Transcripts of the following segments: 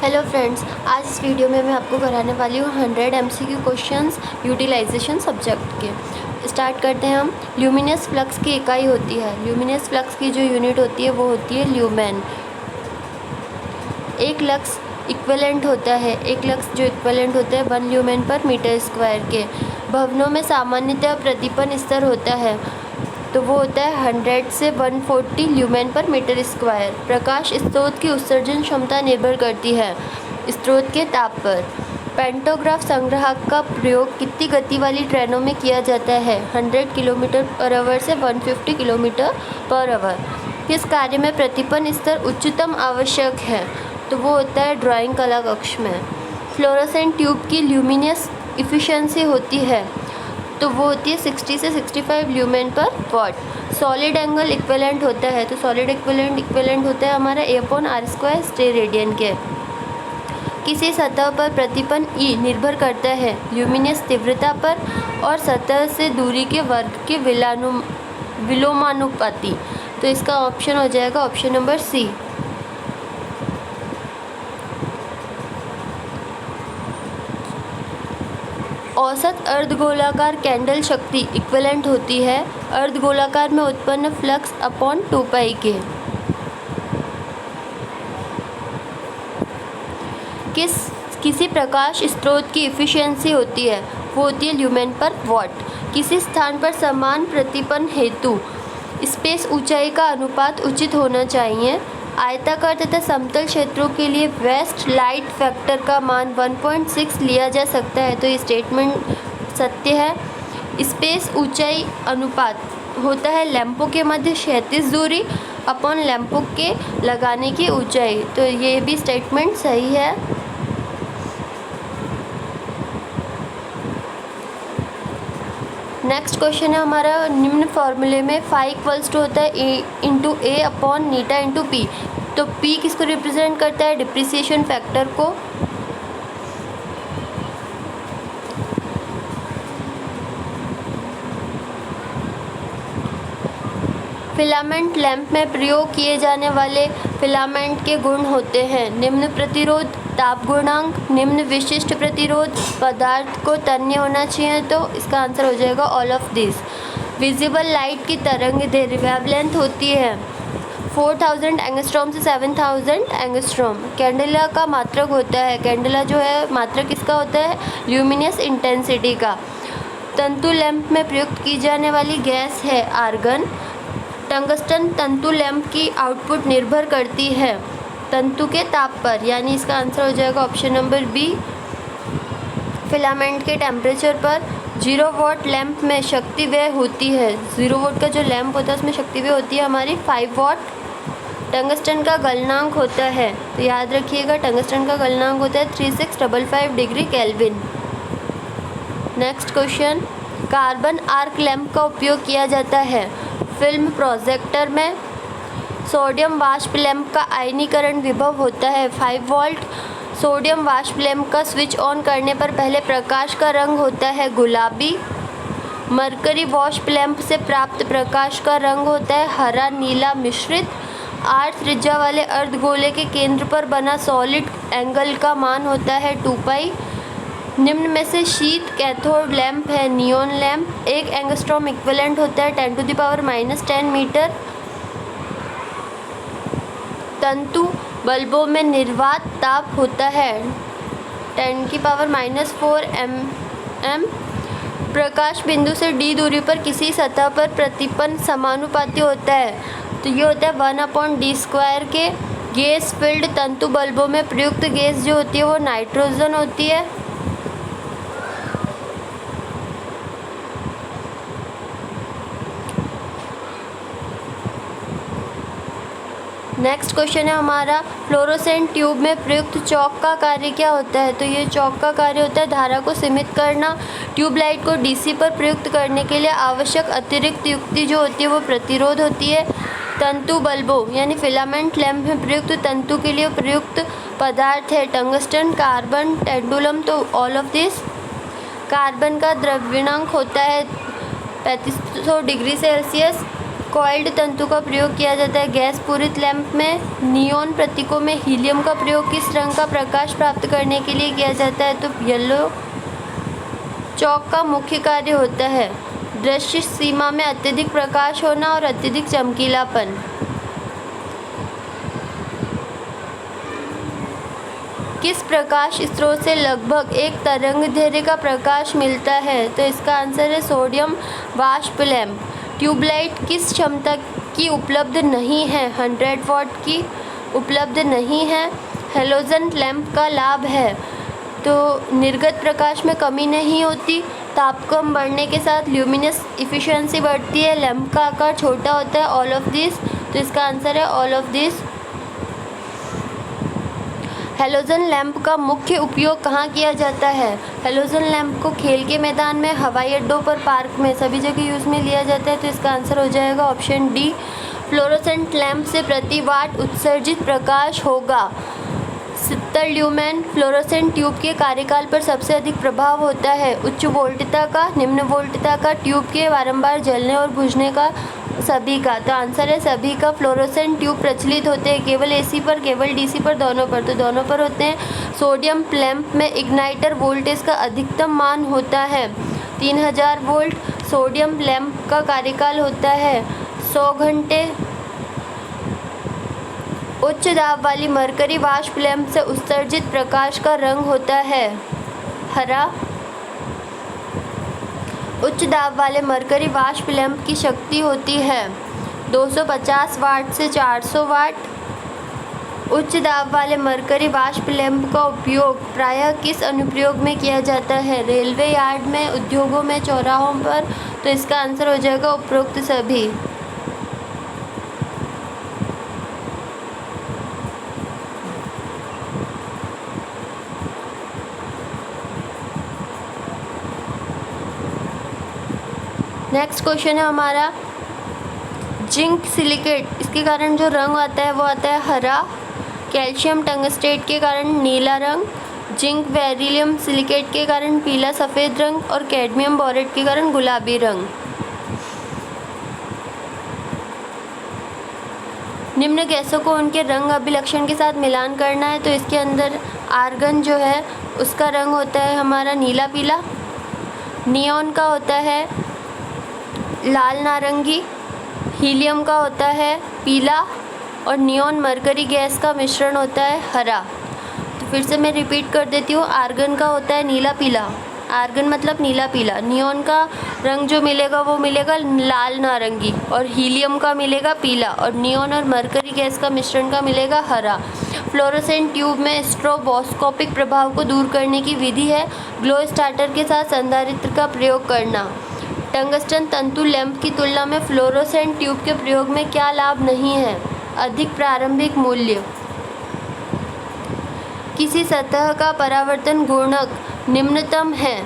Hello friends, आज इस video में मैं आपको कराने वाली हूँ 100 MCQ क्वेश्चंस यूटिलाइजेशन सब्जेक्ट के। स्टार्ट करते हैं हम। ल्यूमिनस फ्लक्स की इकाई होती है, ल्यूमिनस फ्लक्स की जो यूनिट होती है वो होती है ल्यूमेन। एक लक्स इक्विवेलेंट होता है, एक लक्स जो इक्विवेलेंट होता है 1 ल्यूमेन पर मीटर स्क्वायर के। भवनों में सामान्यतः प्रतिपन स्तर होता है, तो वो होता है 100 से 140 ल्यूमेन पर मीटर स्क्वायर। प्रकाश स्रोत की उत्सर्जन क्षमता निर्भर करती है स्रोत के ताप पर। पेंटोग्राफ संग्राहक का प्रयोग कितनी गति वाली ट्रेनों में किया जाता है? 100 किलोमीटर/आवर से 150 किलोमीटर/आवर। किस कार्य में प्रतिपन स्तर उच्चतम आवश्यक है? तो वो होता है ड्राइंग कला कक्ष में। फ्लोरोसेंट ट्यूब की ल्यूमिनस इफिशिएंसी होती है, तो वो होती है 60 से 65 ल्यूमेन पर वॉट। सॉलिड एंगल इक्विवेलेंट होता है, तो सॉलिड इक्विवेलेंट होता है हमारा A/r² स्टे रेडियन के। किसी सतह पर प्रतिपन E निर्भर करता है ल्यूमिनस तीव्रता पर और सतह से दूरी के वर्ग के विलोमानुपाती। तो इसका ऑप्शन हो जाएगा ऑप्शन नंबर सी। औसत अर्धगोलाकार कैंडल शक्ति इक्विवेलेंट होती है अर्धगोलाकार में उत्पन्न फ्लक्स अपॉन 2π के। किसी प्रकाश स्रोत की इफिशिएंसी होती है, वो होती है ल्यूमेन पर वॉट। किसी स्थान पर समान प्रतिपन हेतु स्पेस ऊंचाई का अनुपात उचित होना चाहिए। आयताकार तथा समतल क्षेत्रों के लिए वेस्ट लाइट फैक्टर का मान 1.6 लिया जा सकता है, तो ये स्टेटमेंट सत्य है। स्पेस ऊंचाई अनुपात होता है लैंपों के मध्य क्षैतिज दूरी अपॉन लैंपों के लगाने की ऊंचाई, तो ये भी स्टेटमेंट सही है। नेक्स्ट क्वेश्चन है हमारा, निम्न फॉर्मूले में फाई इक्वल्स टू होता है A/A/η/P। तो P किसको रिप्रेजेंट करता है? डिप्रिसिएशन फैक्टर को। फिलामेंट लैंप में प्रयोग किए जाने वाले फिलामेंट के गुण होते हैं निम्न प्रतिरोध, ताप गुणांक, निम्न विशिष्ट प्रतिरोध, पदार्थ को तन्य होना चाहिए, तो इसका आंसर हो जाएगा all of this. Visible light की तरंगदैर्घ्य वेवलेंथ होती है 4000 एंगस्ट्रॉम से 7000 एंगस्ट्रॉम। कैंडेला का मात्रक होता है, कैंडेला जो है मात्रक किसका होता है? ल्यूमिनस इंटेंसिटी का। तंतु लैंप में प्रयुक्त की जाने वाली गैस है आर्गन। टंगस्टन तंतु लैंप की आउटपुट निर्भर करती है तंतु के ताप पर, यानी इसका आंसर हो जाएगा ऑप्शन नंबर बी। फिलामेंट के टेम्परेचर पर 0 वॉट लैंप में शक्ति व्यय होती है, 0 वोल्ट का जो लैंप होता है उसमें शक्ति व्यय होती है हमारी 5 वॉट। टंगस्टन का गलनांक होता है, तो याद रखिएगा टंगस्टन का गलनांक होता है 3655 degree kelvin. Next question, carbon arc lamp का उपयोग किया जाता है फिल्म प्रोजेक्टर में। सोडियम वाष्प लैंप का आयनीकरण विभव होता है 5 वोल्ट। सोडियम वाष्प लैंप का स्विच ऑन करने पर पहले प्रकाश का रंग होता है गुलाबी। मरकरी वाष्प लैंप से प्राप्त प्रकाश का रंग होता है हरा नीला मिश्रित। 8 त्रिज्या वाले अर्धगोले के केंद्र पर बना सॉलिड एंगल का मान होता है 2π। निम्न में से शीत कैथोड लैंप है नियॉन लैंप। 1 एंगस्ट्रॉम इक्विवेलेंट होता है 10⁻⁻10 मीटर। तंतु बल्बों में निर्वात ताप होता है 10⁻⁻4 mm। प्रकाश बिंदु से d दूरी पर किसी सतह पर प्रतिपन समानुपाती होता है, तो ये होता है 1/d² के। गैस फील्ड तंतु बल्बों में प्रयुक्त गैस जो होती है वो नाइट्रोजन होती है। नेक्स्ट क्वेश्चन है हमारा, फ्लोरोसेंट ट्यूब में प्रयुक्त चौक का कार्य क्या होता है? तो ये चौक का कार्य होता है धारा को सीमित करना। ट्यूबलाइट को डीसी पर प्रयुक्त करने के लिए आवश्यक अतिरिक्त युक्ति जो होती है वो प्रतिरोध होती है। तंतु बल्बों यानी फिलामेंट लैंप में प्रयुक्त तंतु के लिए प्रयुक्त पदार्थ है टंगस्टन, कार्बन, टेंडुलम, तो ऑल ऑफ दिस। कार्बन का द्रव्यणांक होता है 3500 डिग्री सेल्सियस। कॉइल्ड तंतु का प्रयोग किया जाता है गैस पूरित लैंप में। नियॉन प्रतीकों में हीलियम का प्रयोग किस रंग का प्रकाश प्राप्त करने के लिए किया जाता है? तो येलो। चौक का मुख्य कार्य होता है दृश्य सीमा में अत्यधिक प्रकाश होना और अत्यधिक चमकीलापन। किस प्रकाश स्रोत से लगभग एक तरंगदैर्घ्य का प्रकाश मिलता है? तो इसका आंसर है सोडियम वाष्प लैंप। ट्यूबलाइट किस क्षमता की उपलब्ध नहीं है? 100 वाट की उपलब्ध नहीं है। हेलोजन लैंप का लाभ है तो निर्गत प्रकाश में कमी नहीं होती। तापक्रम बढ़ने के साथ ल्यूमिनस इफिशियंसी बढ़ती है। लैंप का आकार छोटा होता है। All of this. तो इसका आंसर है all of this. Halogen lamp का मुख्य उपयोग कहाँ किया जाता है? हेलोजन लैंप को खेल के मैदान में, हवाई अड्डों पर, पार्क में, सभी जगह यूज़ में लिया जाता है। तो इसका आंसर हो जाएगा ऑप्शन डी। फ्लोरोसेंट लैंप से प्रति वाट उत्सर्जित प्रकाश होगा 70 ल्यूमेन। फ्लोरोसेंट ट्यूब के कार्यकाल पर सबसे अधिक प्रभाव होता है उच्च वोल्टता का, निम्न वोल्टता का, ट्यूब के बारंबार जलने और बुझने का, सभी का। तो आंसर है सभी का। फ्लोरोसेंट ट्यूब प्रचलित होते हैं केवल एसी पर, केवल डीसी पर, दोनों पर? तो दोनों पर होते हैं। सोडियम लैंप में इग्नाइटर वोल्टेज का अधिकतम मान होता है 3000 वोल्ट। सोडियम लैंप का कार्यकाल होता है 100 घंटे। उच्च दाब वाली मरकरी वाष्प लैंप से उत्सर्जित प्रकाश का रंग होता है हरा। उच्च दाब वाले मरकरी वाष्प लैंप की शक्ति होती है 250 वाट से 400 वाट। उच्च दाब वाले मरकरी वाष्प लैंप का उपयोग प्रायः किस अनुप्रयोग में किया जाता है? रेलवे यार्ड में, उद्योगों में, चौराहों पर? तो इसका आंसर हो जाएगा उपरोक्त सभी। नेक्स्ट क्वेश्चन है हमारा जिंक सिलिकेट, इसके कारण जो रंग आता है वो आता है हरा। कैल्शियम टंगस्टेट के कारण नीला रंग, जिंक बेरिलियम सिलिकेट के कारण पीला सफ़ेद रंग और कैडमियम बोरेट के कारण गुलाबी रंग। निम्न गैसों को उनके रंग अभिलक्षण के साथ मिलान करना है। तो इसके अंदर आर्गन जो है उसका रंग होता है हमारा नीला पीला। नियॉन का होता है लाल नारंगी। हीलियम का होता है पीला और नियॉन मरकरी गैस का मिश्रण होता है हरा। तो फिर से मैं रिपीट कर देती हूँ। आर्गन का होता है नीला पीला, आर्गन मतलब नीला पीला। नियॉन का रंग जो मिलेगा वो मिलेगा लाल नारंगी और हीलियम का मिलेगा पीला और नियॉन और मरकरी गैस का मिश्रण का मिलेगा हरा। फ्लोरोसेंट ट्यूब में स्ट्रोबोस्कोपिक प्रभाव को दूर करने की विधि है ग्लो स्टार्टर के साथ संधारित्र का प्रयोग करना। टंगस्टन तंतु लैंप की तुलना में फ्लोरोसेंट ट्यूब के प्रयोग में क्या लाभ नहीं है? अधिक प्रारंभिक मूल्य। किसी सतह का परावर्तन गुणक निम्नतम है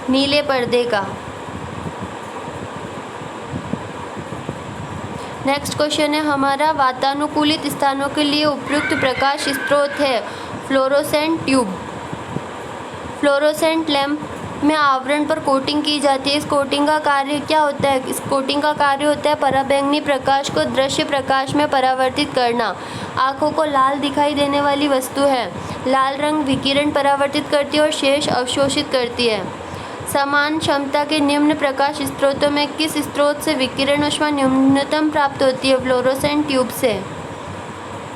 नीले पर्दे का। नेक्स्ट क्वेश्चन है हमारा वातानुकूलित स्थानों के लिए उपयुक्त प्रकाश स्रोत है फ्लोरोसेंट ट्यूब। फ्लोरोसेंट लैंप में आवरण पर कोटिंग की जाती है। इस कोटिंग का कार्य क्या होता है? इस कोटिंग का कार्य होता है पराबैंगनी प्रकाश को दृश्य प्रकाश में परावर्तित करना। आँखों को लाल दिखाई देने वाली वस्तु है। लाल रंग विकिरण परावर्तित करती है और शेष अवशोषित करती है। समान क्षमता के निम्न प्रकाश स्रोतों में किस स्रोत से विकिरण ऊष्मा न्यूनतम प्राप्त होती है? फ्लोरोसेंट ट्यूब से।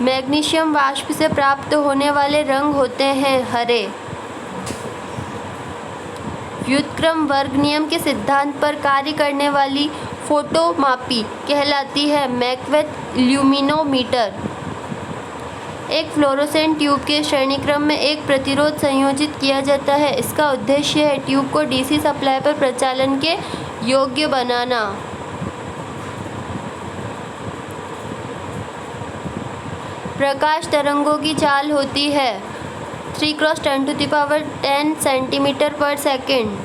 मैग्नीशियम वाष्प से प्राप्त होने वाले रंग होते हैं हरे। व्युत्क्रम वर्ग नियम के सिद्धांत पर कार्य करने वाली फोटोमापी कहलाती है मैकबेथ ल्यूमिनोमीटर। एक फ्लोरोसेंट ट्यूब के श्रेणीक्रम में एक प्रतिरोध संयोजित किया जाता है। इसका उद्देश्य है ट्यूब को डीसी सप्लाई पर प्रचालन के योग्य बनाना। प्रकाश तरंगों की चाल होती है 3 × 10⁻10 सेंटीमीटर पर सेकेंड।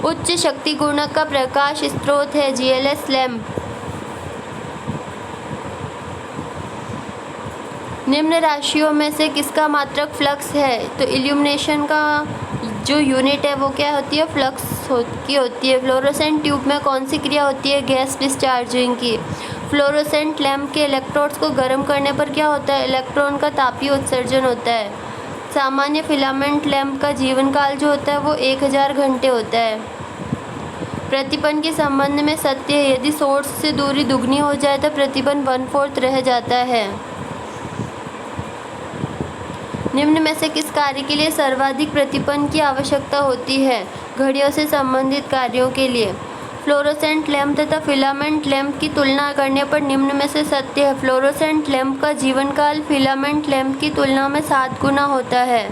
उच्च शक्ति गुणक का प्रकाश स्रोत है जीएलएस लैंप। निम्न राशियों में से किसका मात्रक फ्लक्स है? तो इल्यूमिनेशन का जो यूनिट है वो क्या होती है, फ्लक्स की होती है। फ्लोरोसेंट ट्यूब में कौन सी क्रिया होती है, गैस डिस्चार्जिंग की। फ्लोरोसेंट लैंप के इलेक्ट्रोड्स को गर्म करने पर क्या होता है, इलेक्ट्रॉन का तापीय उत्सर्जन होता है। सामान्य फिलामेंट लैंप का जीवन काल जो होता है वो 1000 घंटे होता है। प्रतिपन के संबंध में सत्य है, यदि सोर्स से दूरी दुगनी हो जाए तो प्रतिपन 1/4 रह जाता है। निम्न में से किस कार्य के लिए सर्वाधिक प्रतिपन की आवश्यकता होती है, घड़ियों से संबंधित कार्यों के लिए। फ्लोरोसेंट लैंप तथा फिलामेंट लैंप की तुलना करने पर निम्न में से सत्य है। फ्लोरोसेंट लैंप का जीवन काल फिलामेंट लैंप की तुलना में 7 गुना होता है।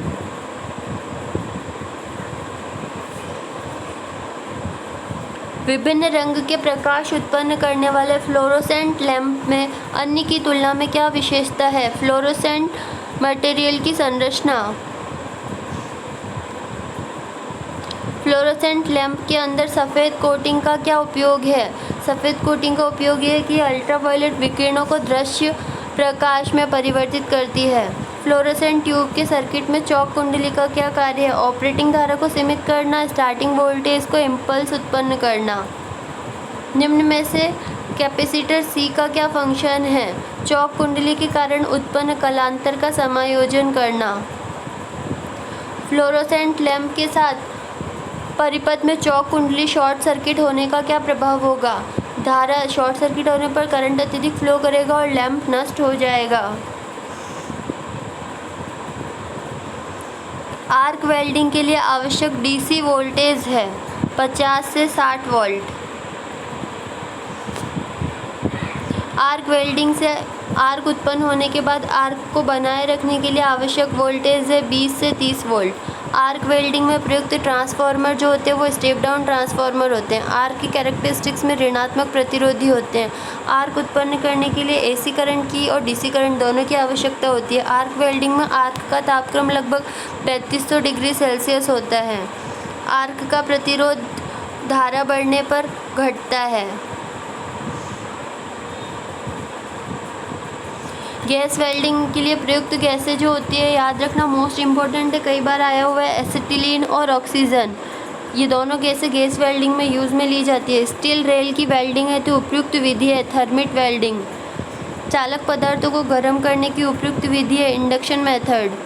विभिन्न रंग के प्रकाश उत्पन्न करने वाले फ्लोरोसेंट लैंप में अन्य की तुलना में क्या विशेषता है। फ्लोरोसेंट मटेरियल की संरचना। फ्लोरोसेंट लैंप के अंदर सफ़ेद कोटिंग का क्या उपयोग है। सफ़ेद कोटिंग का उपयोग यह है कि अल्ट्रावायलेट विकिरणों को दृश्य प्रकाश में परिवर्तित करती है। फ्लोरोसेंट ट्यूब के सर्किट में चौक कुंडली का क्या कार्य है, ऑपरेटिंग धारा को सीमित करना, स्टार्टिंग वोल्टेज को इम्पल्स उत्पन्न करना। निम्न में से कैपेसिटर सी का क्या फंक्शन है, चौक कुंडली के कारण उत्पन्न कलांतर का समायोजन करना। फ्लोरोसेंट लैंप के साथ परिपथ में चौक कुंडली शॉर्ट सर्किट होने का क्या प्रभाव होगा। धारा शॉर्ट सर्किट होने पर करंट अत्यधिक फ्लो करेगा और लैंप नष्ट हो जाएगा। आर्क वेल्डिंग के लिए आवश्यक डीसी वोल्टेज है 50 से 60 वोल्ट। आर्क वेल्डिंग से आर्क उत्पन्न होने के बाद आर्क को बनाए रखने के लिए आवश्यक वोल्टेज है 20 से 30 वोल्ट। आर्क वेल्डिंग में प्रयुक्त ट्रांसफार्मर जो होते हैं वो स्टेप डाउन ट्रांसफार्मर होते हैं। आर्क की कैरेक्टरिस्टिक्स में ऋणात्मक प्रतिरोधी होते हैं। आर्क उत्पन्न करने के लिए एसी करंट की और डीसी करंट दोनों की आवश्यकता होती है। आर्क वेल्डिंग में आर्क का तापक्रम लगभग 3500 डिग्री सेल्सियस होता है। आर्क का प्रतिरोध धारा बढ़ने पर घटता है। गैस वेल्डिंग के लिए प्रयुक्त गैसें जो होती है, याद रखना मोस्ट इम्पॉर्टेंट है, कई बार आया हुआ है, एसिटिलीन और ऑक्सीजन। ये दोनों गैसें गैस वेल्डिंग में यूज़ में ली जाती है। स्टील रेल की वेल्डिंग है तो उपयुक्त विधि है थर्मिट वेल्डिंग। चालक पदार्थों को गर्म करने की उपयुक्त विधि है इंडक्शन मेथड।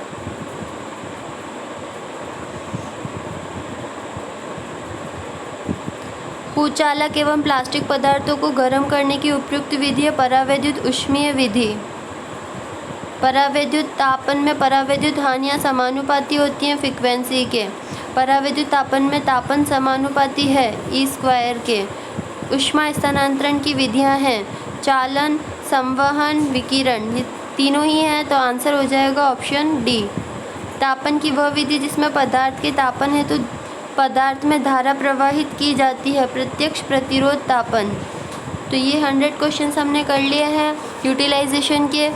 कुचालक एवं प्लास्टिक पदार्थों को गर्म करने की उपयुक्त विधि है परावैद्युत ऊष्मीय विधि। परावैद्युत तापन में परावैद्युत हानियाँ समानुपाती होती हैं फ्रीक्वेंसी के। परावैद्युत तापन में तापन समानुपाती है E² के। ऊष्मा स्थानांतरण की विधियाँ हैं चालन, संवहन, विकिरण। ये तीनों ही हैं तो आंसर हो जाएगा ऑप्शन डी। तापन की वह विधि जिसमें पदार्थ के तापन है तो पदार्थ में धारा प्रवाहित की जाती है, प्रत्यक्ष प्रतिरोध तापन। तो ये 100 क्वेश्चंस हमने कर लिए हैं यूटिलाइजेशन के।